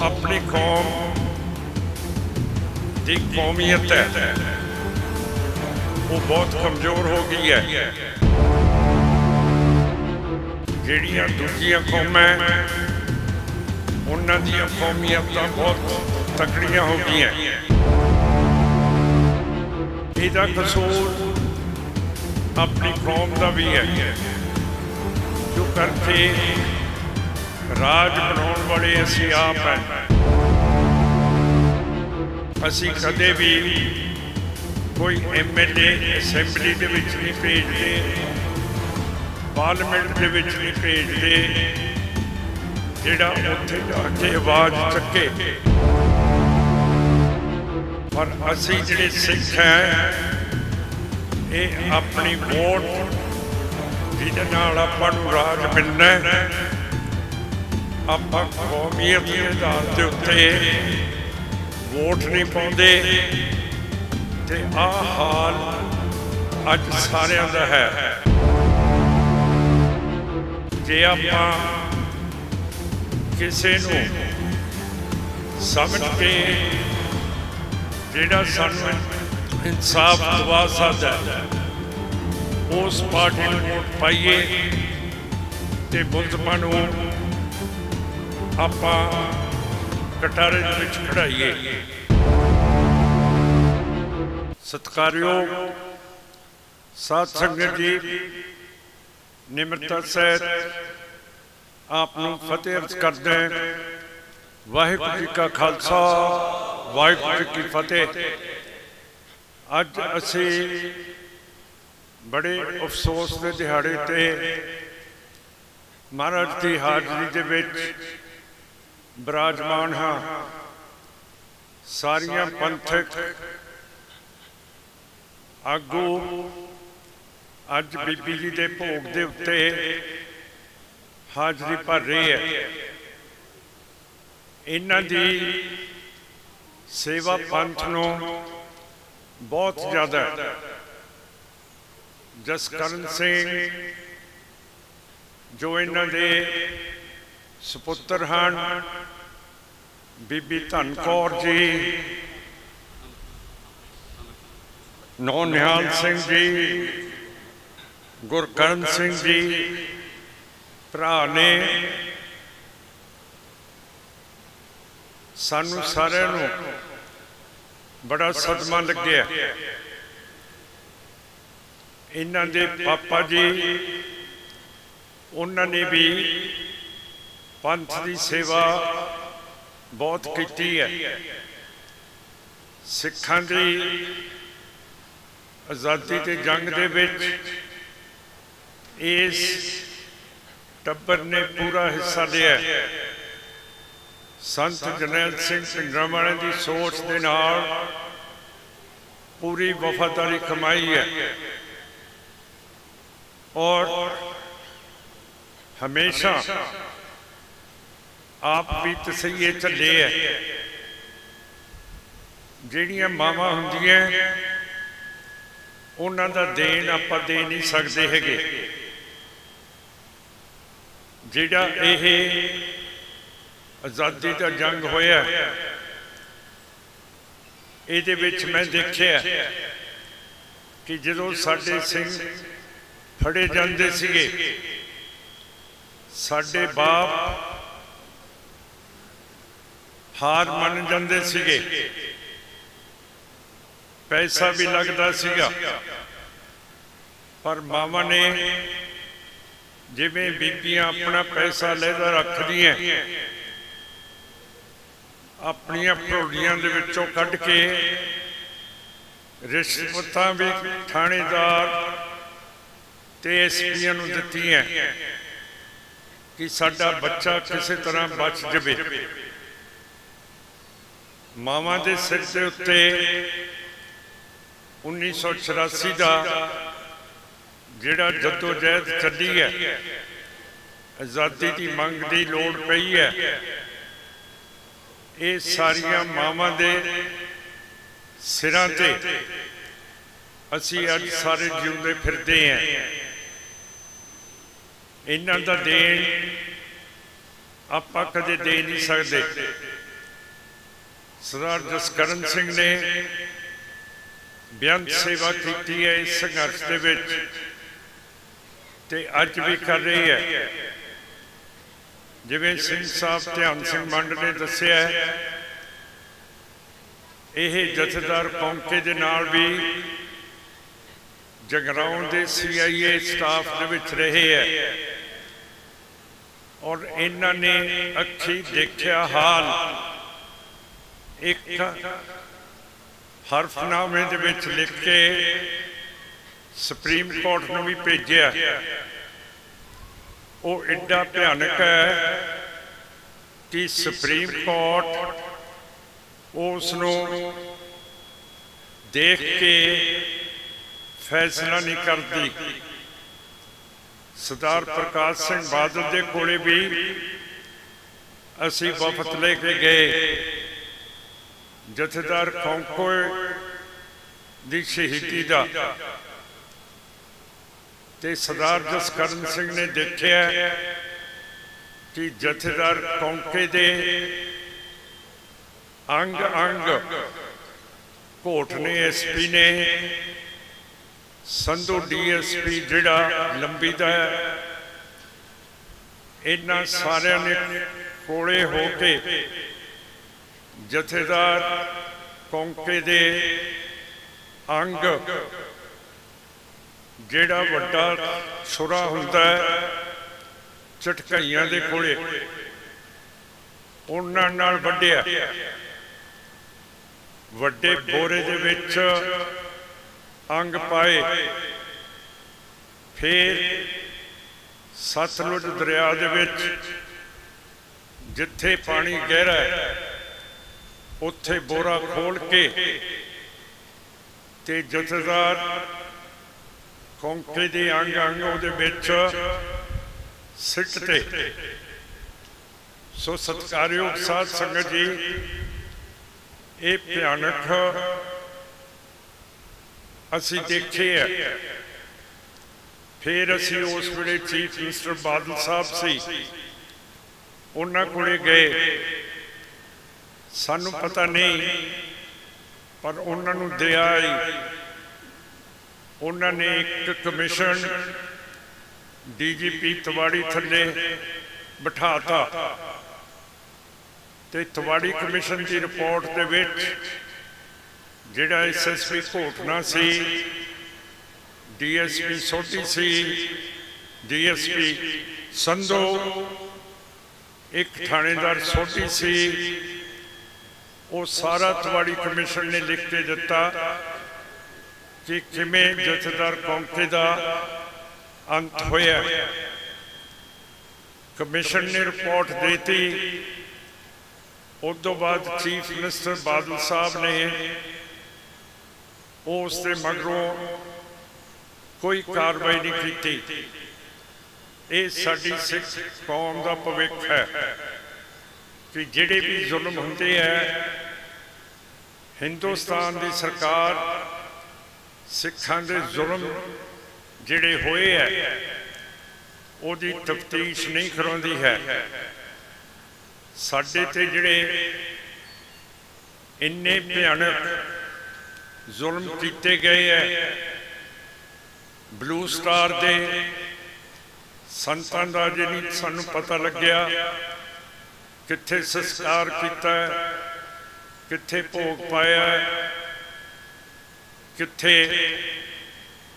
अपनी कौम की कौमीयत है वो बहुत कमज़ोर हो गई है। ਜਿਹੜੀਆਂ दूजिया कौमां उन्हां ਦੀਆਂ कौमीयतां बहुत तकड़ियां हो गई हैं। ਇਹਦਾ कसूर अपनी कौम का भी है जो करके राज बनाने वाले असी आप हैं। असी कदे भी कोई MLA असैंबली दे विच नहीं भेजते, पार्लीमेंट दे विच नहीं भेजते जिहड़ा उत्थे जाके आवाज़ चुके। पर असी जिहड़े सिख हैं ये अपनी वोट जिहदे नाल आपां नूं राज मिलना आपां कौमीयत के आधार के उत्ते वोट नहीं पाते। ते आ हाल अज सारिਆਂ ਦਾ है। जे आपां किसी नूं समझ के जिहड़ा सानूं इंसाफ दवा सकदा उस पार्टी नूं वोट पाइए ते मुलज़मां नूं आपां कटारे दे विच खड़ाइए। सत्कारयोग साध संगत जी, निमरता सहित आप फतेह अर्ज करते हैं। वाहिगुरू जी का खालसा, वाहिगुरू जी की फतेह। अज असी बड़े अफसोस के दिहाड़े ते महाराज की हाजरी दे विच विराजमान हाँ। सारिया पंथक आगू अज बीबी जी के भोग के उत्ते हाजरी भर रही है। इन्हां दी सेवा पंथ नूं बहुत ज़्यादा। जसकरण सिंह जो इन्हां दे सपुत्र हैं, बीबी धन कौर जी, नौ निहाल सिंह जी, गुरकरण सिंह जी भरा ने सानू सारिਆਂ ਨੂੰ बड़ा सदमा लग्या। इन्हां दे पापा जी उन्होंने भी पंथ की सेवा बहुत की है। सिखां दी आज़ादी के जंग दे विच इस टब्बर ने पूरा हिस्सा लिया। संत जरनैल सिंह भिंडरांवाले की सोच के नाल पूरी वफादारी कमाई है और हमेशा आप भी तसईए झले है। जिहड़ियां मावां हुंदियां उन्हां दा देन आपां दे नहीं सकते हैगे। जिहड़ा यह आज़ादी का जंग होया इहदे विच मैं देखिया कि जदों साडे सिंह फड़े जांदे सीगे, साडे बाप हार मन जांदे सीगे, पैसा भी लगता सीगा, पर मामा ने जिवें बीबियां अपना पैसा लहदा रखदियां अपनियां भरोलियां दे विचों कढ के रिश्वतां भी थानेदार ते एसपीआं नूं दित्तियां कि साडा बच्चा किसी तरह बच जावे। मावां दे सिर दे उत्ते 1984 का जिहड़ा जद्दोजहद चली है, आज़ादी की मंग की लोड़ पई है, ये सारिया मावां दे सिरां ते असी अज सारे जिउंदे फिरदे हैं। इन्हां दा देन आपां कदे दे नहीं सकते। सरदार जसकरण सिंह ने बेअंत सेवा की है इस संघर्ष के विच ते अज भी कर रही है। जिवें सिंह साहब ध्यान सिंह मंड ने दस्सिया है, यह जथेदार कौंके दे नाल भी जगराउं दे CIA स्टाफ दे विच रहे है और इन्हां ने अखी देखिया हाल एक हरफनामे दे विच लिख के सुप्रीम कोर्ट नूं भी भेजिया। वो एडा भयानक है कि सुप्रीम कोर्ट उसनूं देख के फैसला नहीं करती। सरदार प्रकाश सिंह बादल के कोले भी असी वफद लेके गए, जथेदार कौंको दी शहीदी का, ते सरदार जसकरण सिंह ने देखिया कि जथेदार कौंके दे अंग अंग घोट ने SP ने संधू DSP जिहड़ा लंबी दा इन्हां सारियां ने कोले हो के जथेदार कौंके दे अंग जिहड़ा वड्डा छुरा हुंदा है झटकाइयां दे कोले उन्हां नाल वड्डिया, वड्डे बोरे दे विच अंग पाए, फिर सतलुज दरिया दे विच जिथे पानी गहरा है उत्थे बोरा खोल के ते जथेदार कौंके दे अंग अंग उहदे विच सिटते। सो सत्कारयोग साध संगत जी, ये भयानक असी देखे है। फिर असी उस वेले चीफ मिनिस्टर बादल साहब सी, उन्हां कोले गए, सानू पता नहीं पर उन्हां नूं दया आई, उन्होंने एक कमिशन DGP तवाड़ी थले बिठाता ते तवाड़ी कमिशन की रिपोर्ट के विच जिहड़ा SSP घोटना सी, DSP सोटी सी, DSP संधू, एक थानेदार सोटी सी, वो सारा तवाड़ी कमिशन ने लिख के दिता कि किमें जथेदार कौंके दा अंत होया। कमिशन ने रिपोर्ट देती, उस तो बाद चीफ मिनिस्टर बादल साहब ने उसके मगरों कोई कार्रवाई नहीं की। ये साडी सिख कौम का भविख है कि जिहड़े भी जुल्म होंदे है, हिंदुस्तान की सरकार सिखां दे जुल्म जिहड़े होए है उहदी तफ्तीश नहीं करवाउंदी है। साडे ते जिहड़े इन्ने भयानक जुल्म कीते गए है, ब्लू स्टार दे संतां दा जे नहीं सानू पता लग्या कित्थे संस्कार कीता, कित्थे भोग पाया, कित्थे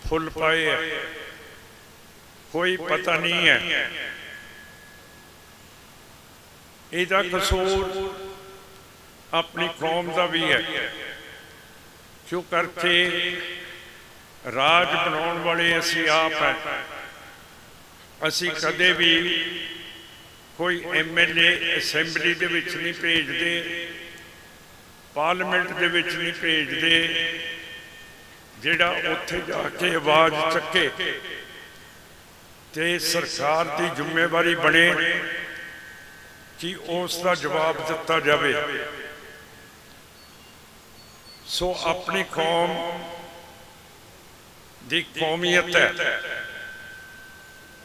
फुल पाए है, कोई पता नहीं है। इहदा कसूर अपनी कौम का भी है, क्यों करके राज बनाने वाले असी आप हैं। असी कदे भी कोई MLA असैंबली दे विच नहीं भेजते, पार्लीमेंट दे विच नहीं भेजते, जिहड़ा उत्थे जाके आवाज चके ते सरकार की जिम्मेवारी बने कि उसका जवाब दिता जाए। सो अपनी कौम की कौमीयत है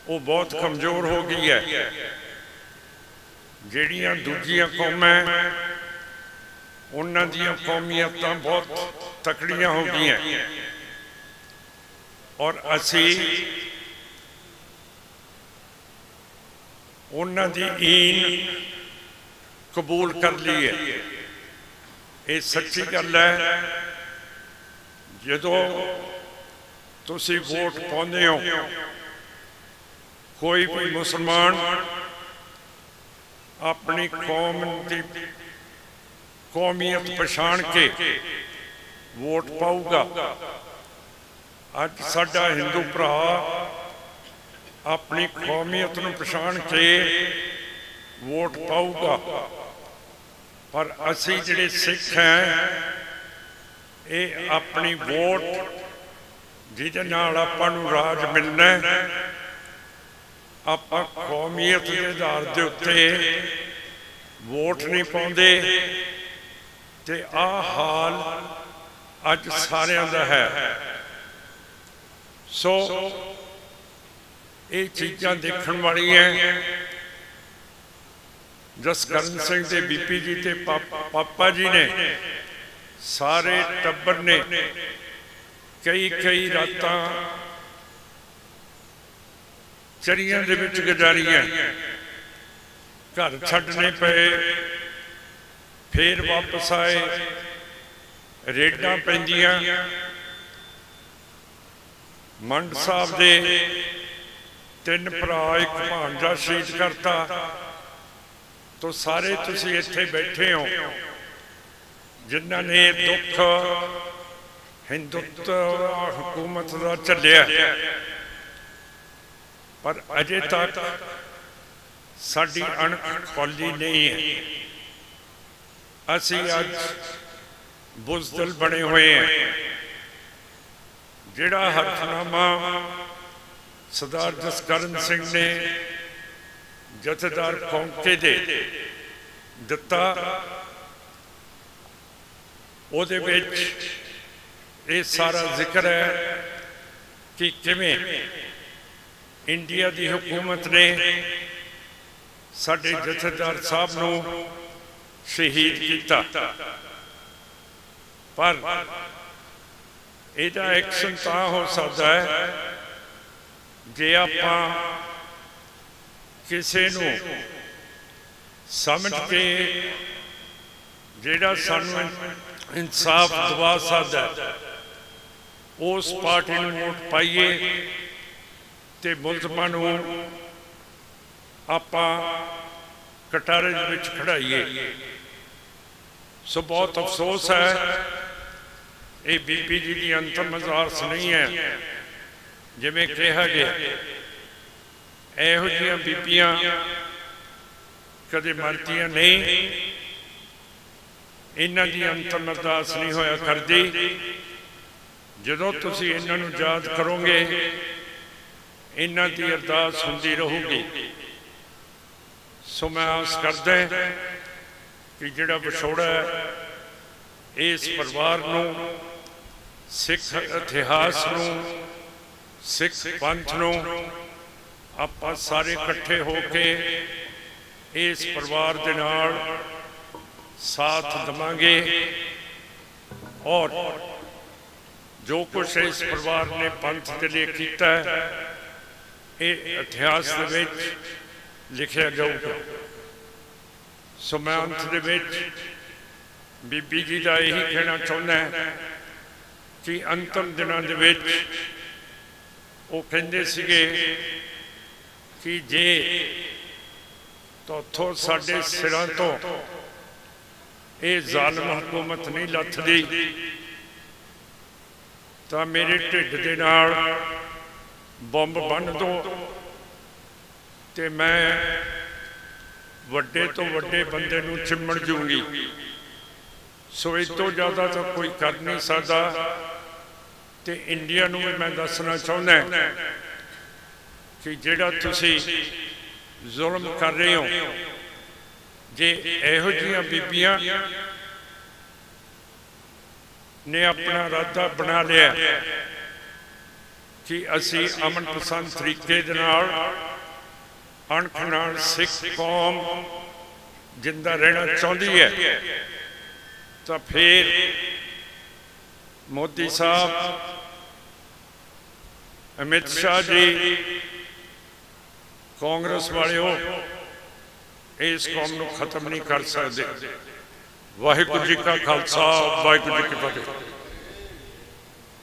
वो बहुत कमजोर हो गई है। जिहड़ियां दूजियां कौमां उन्हां दीयां कौमीयतां बहुत तकड़ियां हो गईयां और असी उन्हां दी ईन कबूल कर ली है। ये सच्ची गल है। जदों तुसी वोट पाउंदे हो, कोई भी मुसलमान अपनी कौम की कौमीयत पछाण के वोट पाऊगा। अज साडा हिंदू भरा अपनी कौमीयत नूं पछाण के वोट पाऊगा, पर असी जिहड़े सिख हैं ये अपनी वोट जिहदे नाल आपां नूं राज मिलना आपां कौमीयत के आधार के उत्ते वोट नहीं पाउंदे ते आ हाल अज सारियां दा है। सो ये चीज़ां देखण वालियां जसकरण सिंह दे बीपी जी ते पापा जी ने सारे टब्बर ने कई कई रातां चरियां दे विच गुजारियां, घर छड्डने पे, फिर वापस आए, रेडां पैंदियां। मंड साहब दे 3 भरा एक भांजा शहीद करता, तो सारे तुसी इत्थे बैठे हो जिन्हां ने दुख हिंदुत्व हुकूमत का झल्लिया, पर अजे तक साडी अणख खोली नहीं है। असी अज बुज़दिल बने हुए हैं। जिहड़ा हरफनामा सरदार जसकरण सिंह ने जथेदार कौंके दे दिता, उहदे विच ये सारा जिक्र है कि किवें इंडिया की हुकूमत ने साडे जथेदार साहब नूं शहीद किया, पर इहदा एक्शन तां हो सकता है जे आपां किसी नूं समझ के जिहड़ा सानूं इंसाफ दवा सकदा है उस पार्टी नूं वोट पाइए ते मुलजमां नूं आपां कटारे दे विच खड़ाइए। सो बहुत अफसोस है ये बीपी जी की अंतिम अरदास नहीं है जिवें कहा गया। इहो जिहियां बीबियां कदे मरदियां नहीं, इन्हां दी अंतिम अरदास नहीं होया करदी। जदों तुसीं इन्हां नूं याद करोगे इन्हां दी अरदास हुंदी रहूगी। सो मैं आस करदा कि जिहड़ा विछोड़ा है इस परिवार नूं, सिख इतिहास नूं, सिख पंथ नूं आपां सारे इकट्ठे होके इस परिवार दे नाल साथ देवांगे और जो कुछ इस परिवार ने पंथ के लिए किया है ये इतिहास दे विच लिखिया जाऊगा। सो मैं अंत दे विच बीबी जी का यही कहना चाहुंदा कि अंतिम दिनों दे विच वो कहंदे सीगे कि जे तोथों साडे सिरां तो ये जालिम हुकूमत नहीं लथदी तां मेरे ढिड दे नाल बंब बन दो ते मैं वड्डे तो वड्डे बंदे नूं चिम्मड़ जूंगी। सो इस तो ज़्यादा तो कोई कर नहीं सकता। ते इंडिया नूं भी मैं दसना चाहुंदा कि जिहड़ा तुसीं जुल्म कर रहे हो, जे इहो जिहियां बीबियां ने अपना इरादा बना लिया कि असी अमन पसंद तरीके दे नाल अणख नाल सिख कौम जिंदा रहना चाहती है, तो फिर मोदी साहब, अमित शाह जी, कांग्रेस वाले हो, इस कौम को खत्म नहीं कर सकते। वाहिगुरू जी का खालसा, वाहिगुरू जी की फतेह।